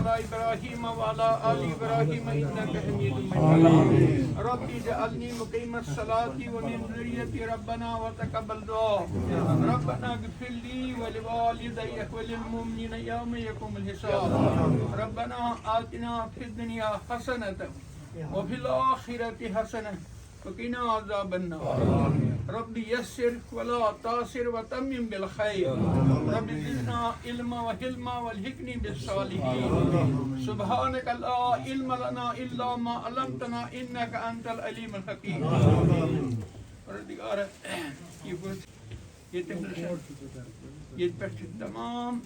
على إبراهيم وعلى آل إبراهيم إنك حميد مجيد رب اجعلني مقيم الصلاة ومن ذريتي ربنا وتقبل دعاء ربنا اغفر لي ولوالدي وللمؤمنين يوم يقوم الحساب ربنا آتنا في الدنيا حسنة وفي الآخرة حسنة وقنا عذاب النار رب يسر ولا تعسر وتمم بالخير رب زدنا علما وحلما والحقني بالصالحين سبحانك لا علم لنا الا ما علمتنا انك انت العليم الحكيم پروردگار یہ پہ تمام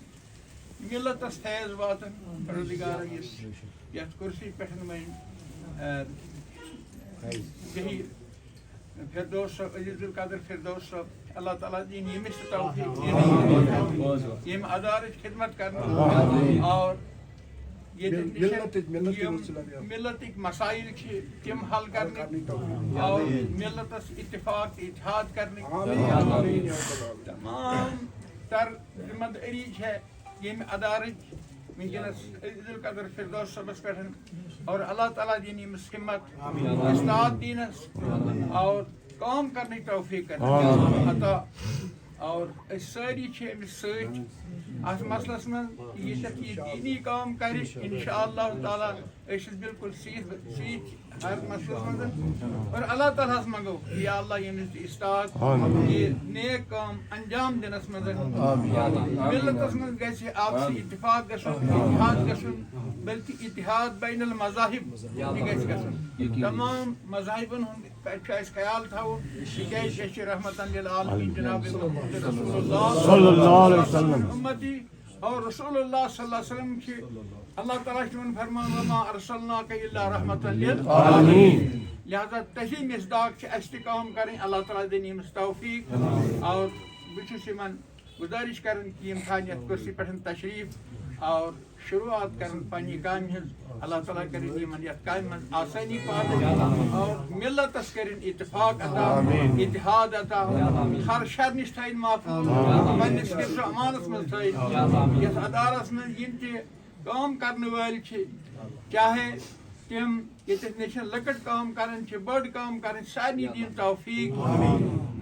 ملتس فیض واتن پروردگار یتھ کرسی پہ یہی فردوس صاحب عزیز القدر فردوس صاحب اللہ تعالیٰ دین یمس توفیق یم ادارچ خدمت کرنا اور ملتک مسائل تم حل کرنے اور ملتس اتفاق اتحاد کرنے تمام تر ذمہ داری ہے یم ادارچ ونکس عزیز القدر فردوس صاحبس پہ اور اللہ تعالیٰ دین یمس ہمت استاد دینس اور کام کرنے توفیق کرنے عطا اور ساری امس ست مسلس من یہ دینی کام کر انشاءاللہ تعالیٰ بالکل سیت ہر مسلس من اور اللہ تعالیٰ منگو یا اللہ یمس استاد یہ نیک کام انجام دنس من ملتس من گژھِ آپسی اتفاق گژھُن اتحاد گژھُن بلکہ اتحاد بین المذاہب یہ گژھِ گژھُن تمام مذاہبن ہُنٛد خیال تھاؤن تکیازِ رحمتاً للعالمین جناب رسول اللہ صلی اللہ علیہ وسلم امتی اور رسول اللہ صلی اللہ علیہ وسلم کی اللہ تعالیٰ تمن فرمان وما ارسلناک الا رحمتاً للعالمین لہذا تہی مصداق اس تہ کام کریں اللہ تعالیٰ دین یمس توفیق اور بچھس یمن گزارش کرن کہ یم تھان یتھ کرسی پہ تشریف اور شروعات کرن پنہ کامہ ہز اللہ تعالیٰ کرن یمن یتھ کامہ من آسانی پادٕ اور ملتس کرن اتفاق عطا اتحاد عطا ہر شر نش تھین محفوظ پنس حفظ و امانس من تھین یتھ ادارس من یم تہ کام کرنے وٲلۍ چھِ چاہے تم یتھ نش لکٹ کام کرن بڑ کام کرن سارنٕے دین توفیق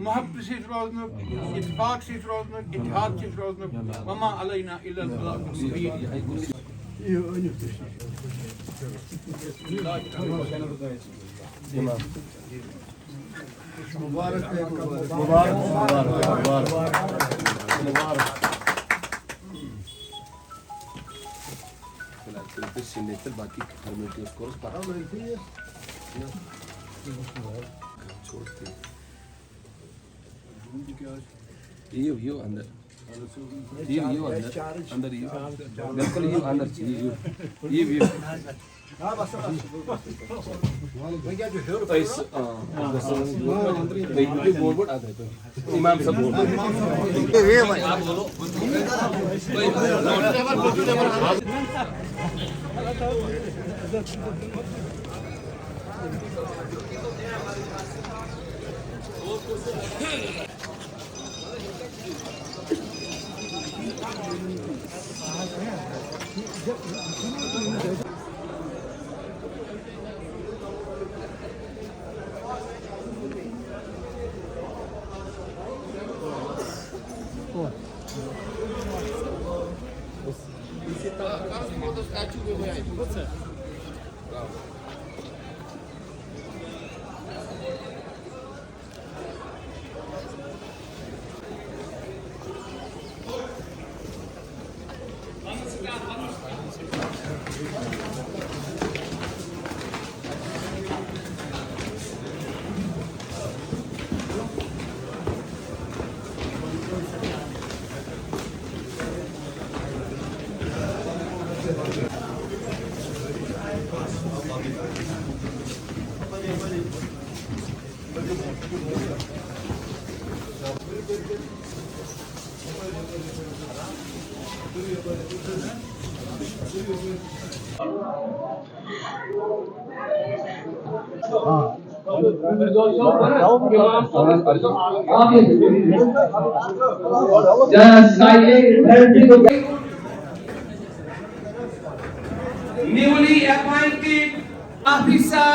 محبت سۭتۍ روزنُک اتفاق سۭتۍ روزنُک اتحاد سۭتۍ روزنُک وما علینا الا البلاغ باقی یہ اندر یہ اندر بالکل یہ اندر یہ امام صاحب Just silent. newly appointed officer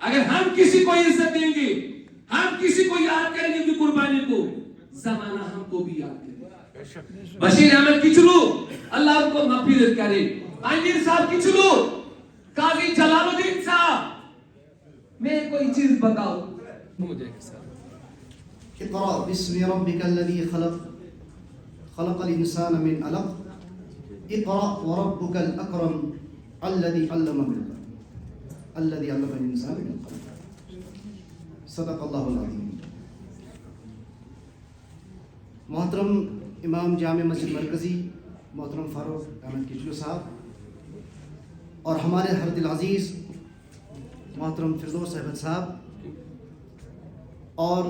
اگر ہم کسی کو عزت دیں گے, ہم کسی کو یاد کریں گے ان کی قربانی کو, زمانہ ہم کو بھی یاد کرے. بشیر احمد کچلو اللہ ان کو مغفرت کرے, آئینیر صاحب کچلو, قاضی جلال الدین صاحب, میں کوئی چیز بتاؤ مجھے. اقرأ باسم ربك الذي خلق خلق الإنسان من علق اقرأ وربك الأكرم الذي علم بالقلم الذي علم الإنسان بالقلم. صدق اللہ العظیم. محترم امام جامع مسجد مرکزی محترم فاروق احمد کچلو صاحب اور ہمارے ہر دل عزیز محترم فردوس احمد صاحب, اور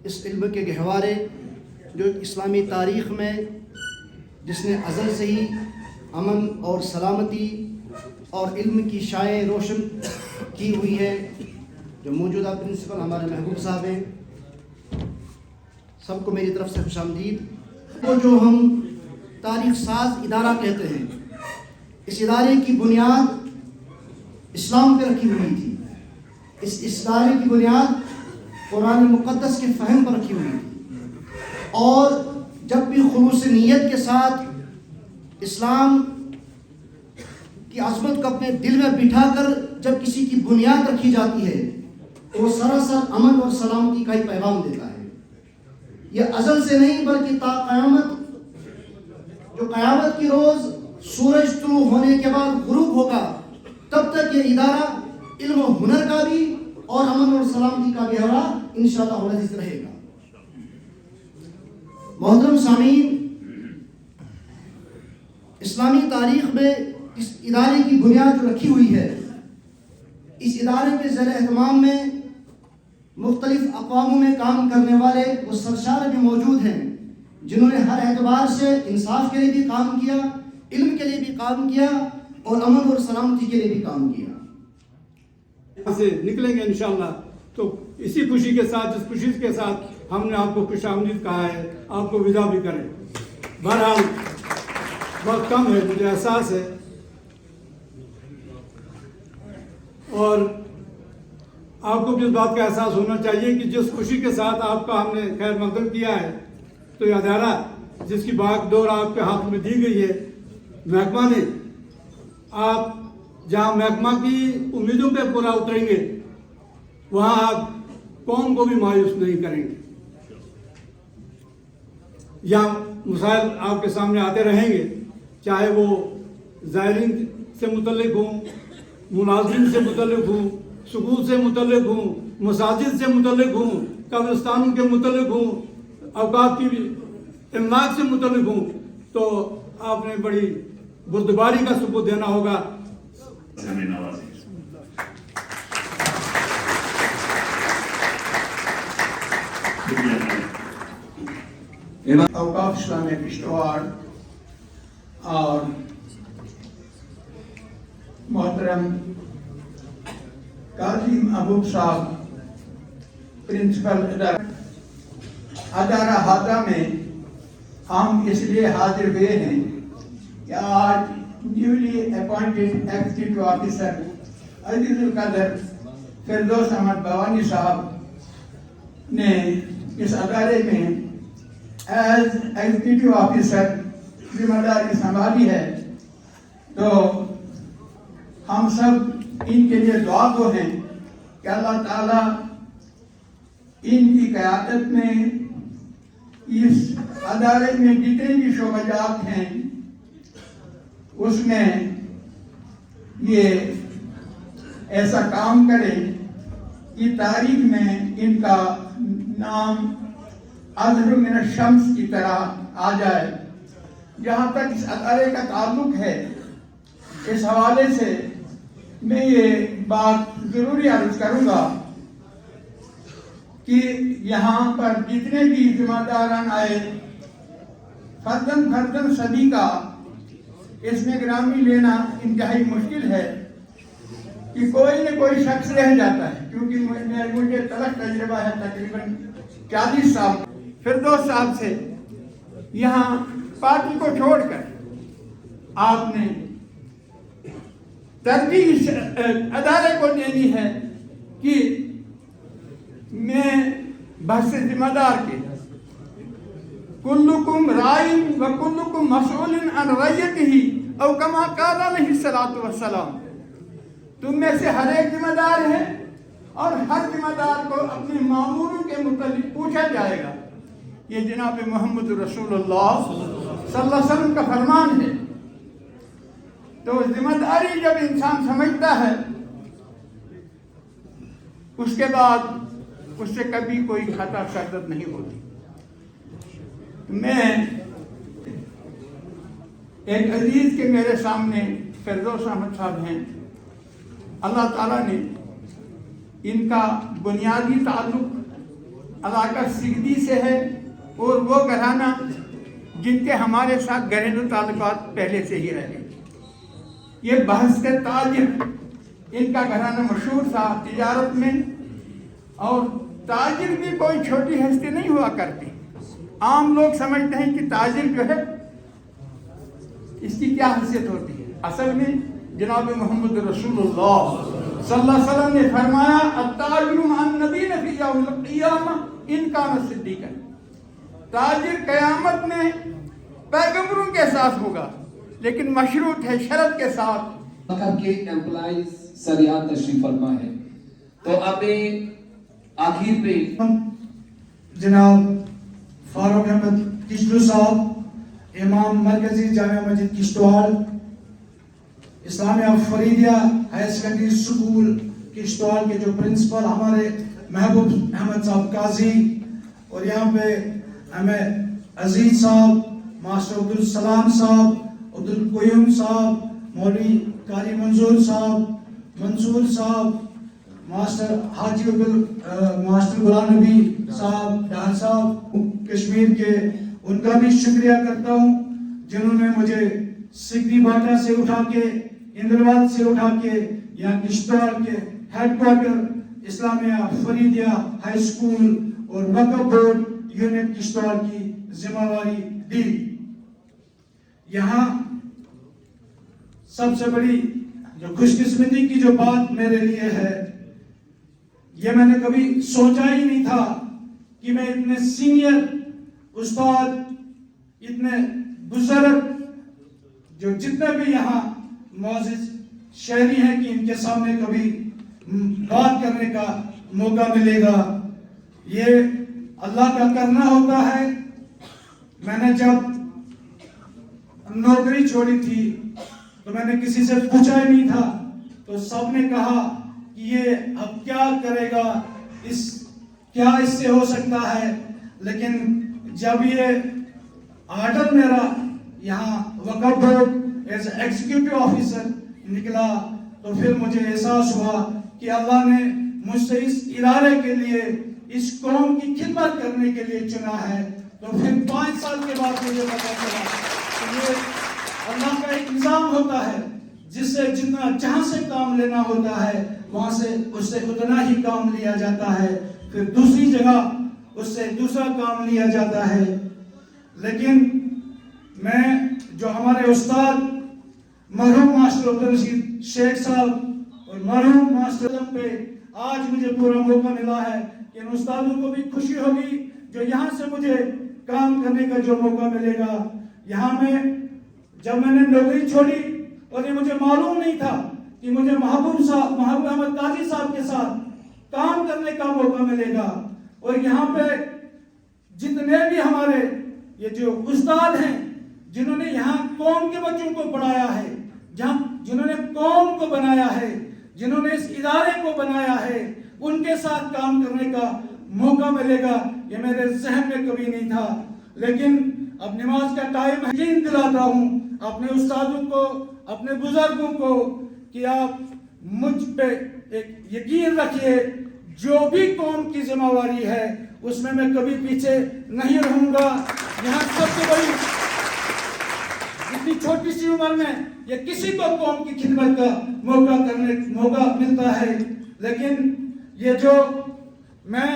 اس علم کے گہوارے جو اسلامی تاریخ میں جس نے ازل سے ہی امن اور سلامتی اور علم کی شعاع روشن کی ہوئی ہے, جو موجودہ پرنسپل ہمارے محبوب صاحب ہیں, سب کو میری طرف سے خوش آمدید. وہ جو ہم تاریخ ساز ادارہ کہتے ہیں, اس ادارے کی بنیاد اسلام پہ رکھی ہوئی تھی. اس ادارے کی بنیاد قرآن مقدس کے فہم پر رکھی ہوئی تھی, اور جب بھی خلوص نیت کے ساتھ اسلام کی عظمت کو اپنے دل میں بٹھا کر جب کسی کی بنیاد رکھی جاتی ہے تو وہ سراسر امن اور سلامتی کا ہی پیغام دیتا ہے. یہ ازل سے نہیں بلکہ تا قیامت, جو قیامت کی روز سورج طلوع ہونے کے بعد غروب ہوگا تب تک یہ ادارہ علم و ہنر کا بھی اور امن اور سلامتی کا بھی ہوا انشاءاللہ العزیز رہے گا. محترم سامعین, اسلامی تاریخ میں اس ادارے کی بنیاد جو رکھی ہوئی ہے, اس ادارے کے زیر اہتمام میں مختلف اقواموں میں کام کرنے والے وہ سرشار بھی موجود ہیں جنہوں نے ہر اعتبار سے انصاف کے لیے بھی کام کیا, علم کے لیے بھی کام کیا اور امن اور سلامتی کے لیے بھی کام کیا. یہاں سے نکلیں گے انشاءاللہ تو اسی خوشی کے ساتھ, جس خوشی کے ساتھ ہم نے آپ کو خوش آمدید کہا ہے, آپ کو ودا بھی کریں. بہرحال وقت کم ہے, مجھے احساس ہے, اور آپ کو بھی اس بات کا احساس ہونا چاہیے کہ جس خوشی کے ساتھ آپ کا ہم نے خیر مقدم کیا ہے, تو یہ ادارہ جس کی باغ دور آپ کے ہاتھ میں دی گئی ہے محکمہ نے, آپ جہاں محکمہ کی امیدوں پہ پورا اتریں گے وہاں آپ قوم کو بھی مایوس نہیں کریں گے. یہاں مسائل آپ کے سامنے آتے رہیں گے, چاہے وہ زائرین سے متعلق ہوں, ملازمین سے متعلق ہوں, سکول سے متعلق ہوں, مساجد سے متعلق ہوں, قبرستانوں کے متعلق ہوں, اوقاف کی املاک سے متعلق ہوں. تو آپ نے بڑی بردباری کا ثبوت دینا ہوگا. اوقاف اسلامیہ کشتواڑ اور محترم قاضی محبوب صاحب پرنسپل ادارہ ہادہ میں ہم اس لیے حاضر ہوئے ہیں کہ آج نیولی اپوائنٹڈ ایگزیکٹو آفیسر عزیز القدر فردوس احمد بھوانی صاحب نے اس ادارے میں ایز ایگزیکٹو آفیسر ذمہ داری سنبھالی ہے. تو ہم سب ان کے لیے دعا گو ہیں کہ اللہ تعالیٰ ان کی قیادت میں اس ادارے میں جتنے بھی شعبہ جات ہیں اس میں یہ ایسا کام کرے کہ تاریخ میں ان کا نام اظہر من الشمس کی طرح آ جائے. جہاں تک اس ادارے کا تعلق ہے, اس حوالے سے میں یہ بات ضروری عرض کروں گا کہ یہاں پر جتنے بھی ذمہ داران آئے, فردن سبھی کا اس میں گرامی لینا انتہائی مشکل ہے کہ کوئی نہ کوئی شخص رہ جاتا ہے, کیونکہ مجھے تلخ تجربہ ہے تقریباً 40 سال فردوس صاحب سے. یہاں پارٹی کو چھوڑ کر آپ نے ترجیح اس ادارے کو دینی ہے کہ میں بحث ذمہ دار کے کلکم رائن و کلکم مسئول عن رعیتہ او کما قال علیہ الصلوۃ والسلام، تم میں سے ہر ایک ذمہ دار ہے اور ہر ذمہ دار کو اپنے ماموروں کے متعلق پوچھا جائے گا. یہ جناب محمد رسول اللہ صلی اللہ علیہ وسلم کا فرمان ہے. تو ذمہ داری جب انسان سمجھتا ہے اس کے بعد اس سے کبھی کوئی خطا شدت نہیں ہوتی. میں ایک عزیز کے میرے سامنے فردوس احمد صاحب ہیں. اللہ تعالیٰ نے ان کا بنیادی تعلق علاقہ سگدی سے ہے اور وہ گھرانہ جن کے ہمارے ساتھ گھریلو تعلقات پہلے سے ہی رہے. یہ بحث کے تاجر، ان کا گھرانہ مشہور تھا تجارت میں، اور تاجر بھی کوئی چھوٹی ہستی نہیں ہوا کرتی. عام لوگ سمجھتے ہیں کہ تاجر جو ہے اس کی کیا حیثیت ہوتی ہے. اصل میں جناب محمد رسول اللہ صلی اللہ علیہ وسلم نے فرمایا التاجر مع النبی فی یوم القیامہ ان کان صدیقا، تاجر قیامت میں پیغمبروں کے ساتھ ہوگا لیکن مشروط ہے شرط کے ساتھ. کے امپلائیز سریات تشریف فرما ہے. تو اب آخر پہ جناب فاروق احمد کشتو صاحب، امام مرکزی جامعہ مسجد کشتوال، اسلامیہ فریدیہ ہائر سیکنڈری اسکول کشتوال کے جو پرنسپل ہمارے محبوب احمد صاحب قاضی، اور یہاں پہ ہمیں عزیز صاحب، ماسٹر عبدالسلام صاحب، عبدالقیوم صاحب، مولوی قاری منظور صاحب، منصور صاحب، ماسٹر حاجی ماسٹر غلام نبی صاحب، ڈار صاحب کشمیر کے، ان کا بھی شکریہ کرتا ہوں جنہوں نے مجھے سگری باٹا سے اٹھا کے، اندرآباد سے اٹھا کے یہاں کشتواڑ کے ہیڈ کوارٹر اسلامیہ فریدیہ ہائی اسکول اور وقف بورڈ یونٹ کشتواڑ کی ذمہ داری دی. یہاں سب سے بڑی جو خوش قسمتی کی جو بات میرے لیے ہے، یہ میں نے کبھی سوچا ہی نہیں تھا کہ میں اتنے سینئر استاد، اتنے بزرگ، جو جتنے بھی یہاں معزز شہری ہیں، کہ ان کے سامنے کبھی بات کرنے کا موقع ملے گا. یہ اللہ کا کرنا ہوتا ہے. میں نے جب نوکری چھوڑی تھی تو میں نے کسی سے پوچھا ہی نہیں تھا، تو سب نے کہا کہ یہ اب کیا کرے گا، کیا اس سے ہو سکتا ہے. لیکن جب یہ آرڈر میرا یہاں وقف بورڈ ایز ایگزیکٹو آفیسر نکلا تو پھر مجھے احساس ہوا کہ اللہ نے مجھ سے اس ادارے کے لیے، اس قوم کی خدمت کرنے کے لیے چنا ہے. تو پھر 5 سال کے بعد مجھے پتا چلا کہ یہ اللہ کا ایک نظام ہوتا ہے جس سے جتنا جہاں سے کام لینا ہوتا ہے وہاں سے اس سے اتنا ہی کام لیا جاتا ہے، پھر دوسری جگہ اس سے دوسرا کام لیا جاتا ہے. لیکن میں جو ہمارے استاد مرحوم ماسٹر عبدالرشید شیخ صاحب اور مرحوم ماسٹر پہ آج مجھے پورا موقع ملا ہے کہ ان استادوں کو بھی خوشی ہوگی جو یہاں سے مجھے کام کرنے کا جو موقع ملے گا. یہاں میں جب میں نے نوکری چھوڑی اور یہ مجھے معلوم نہیں تھا کہ مجھے محبوب احمد قاضی صاحب کے ساتھ کام کرنے کا موقع ملے گا. اور یہاں پہ جتنے بھی ہمارے یہ جو استاد ہیں جنہوں نے یہاں قوم کے بچوں کو پڑھایا ہے، جنہوں نے قوم کو بنایا ہے، جنہوں نے اس ادارے کو بنایا ہے، ان کے ساتھ کام کرنے کا موقع ملے گا، یہ میرے ذہن میں کبھی نہیں تھا. لیکن اب نماز کا ٹائم ہے، یقین دلاتا ہوں اپنے استادوں کو، اپنے بزرگوں کو کہ آپ مجھ پہ ایک یقین رکھیے، جو بھی قوم کی ذمہ داری ہے اس میں کبھی پیچھے نہیں رہوں گا. یہاں سب سے بڑی اتنی چھوٹی سی عمر میں یہ کسی کو قوم کی خدمت کا موقع ملتا ہے. لیکن یہ جو میں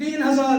3,000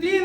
3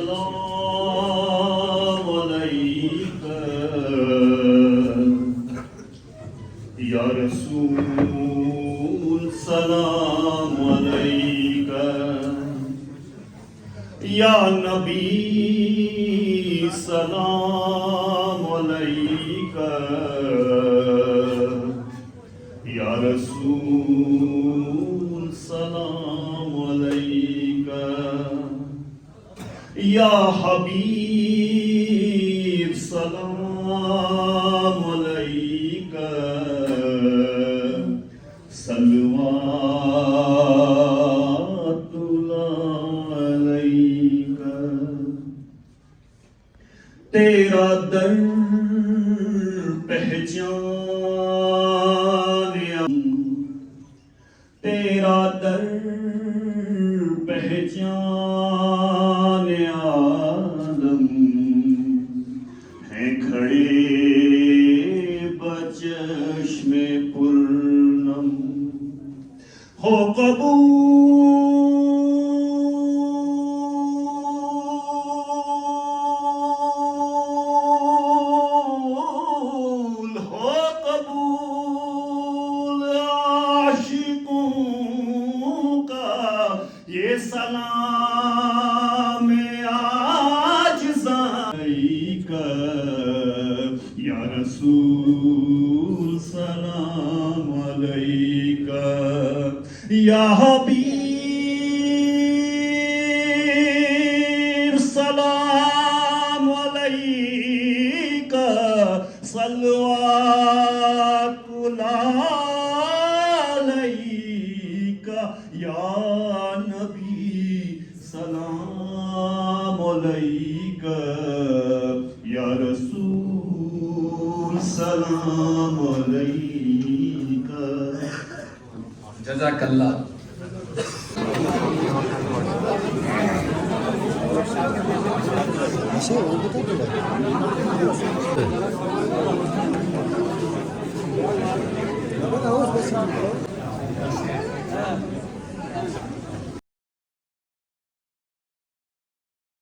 سلام علیک یا رسول سلام علیک یا نبی سلام علیک یا رسول سلام علیک یا حبیب سلام علیک صلوات اللہ علیک تیرا در پہچانیا تیرا در پہچان عالم ہیں کھڑے بچشم پرنم ہو قبول ہو قبول عاشقوں کا یہ سلام عاجزاں یا رسول سلام علیک یا حبیب سلام علیک صلوات اللہ علیک یا نبی سلام علیک یا رسول سلام علیک جزاک اللہ. Vamos